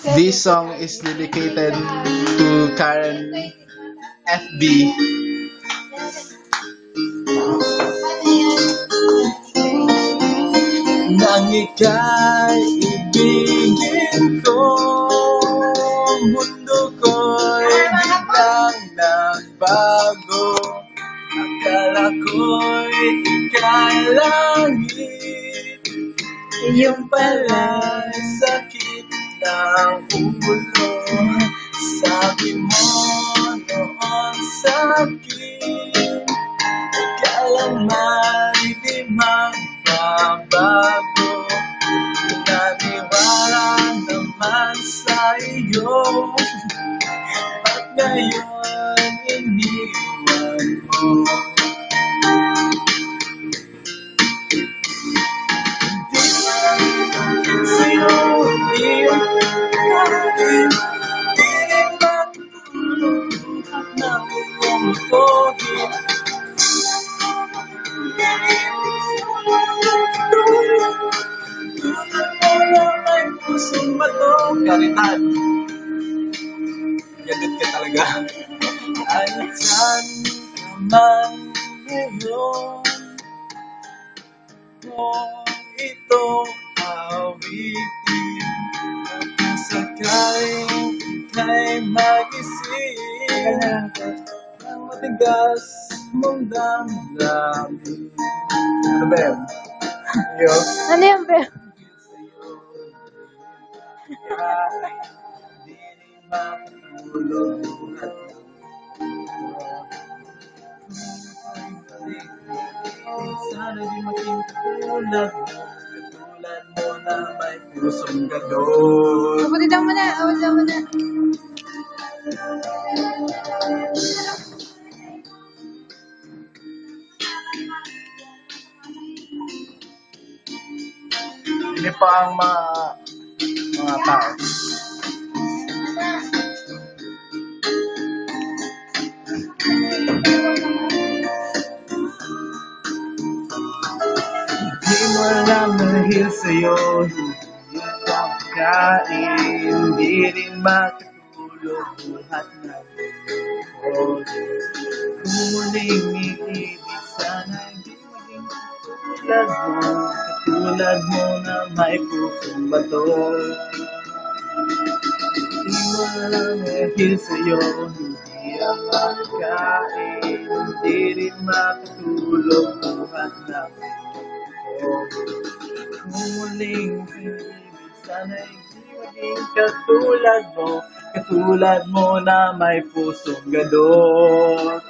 This song is dedicated to Karen FB. Nang ika'y ibigin ko, mundo ko'y biglang nagbago. Akala ko'y ika'y langit, iyong pala'y sakit ng ulo. Sabi mo noon sa'kin, kailanman di magbabago. Naniwala naman sa'yo, at ngayon iniwan mo. Sa'yo iyong kain, di rin matulog at nakukumpuhin. Pusong bato, Karitan. Ganit ka talaga. Ay, saan ka man ngayon, kung ito awitin, at sakaling ika'y mag-isip ng matigas mong damdamin. Ano ba yun? Yo? Ano yan, Bel? Di rin makatulog at sana di maging katulad mo na may pusong gadol. Kapatitan mo na, awal mo na. Hindi pa ang mga tao. Di mo alam dahil sa'yo, hindi ka kain, di rin makatulog buhat na lingkod. Kung muling iibig, sana di maging katulad mo na may pusong bato. Di mo alam dahil sa'yo, hindi ang makain, di rin makatulog buhat na lingkod. Kung muling ibig, sana'y di maging katulad mo na may pusong gadot.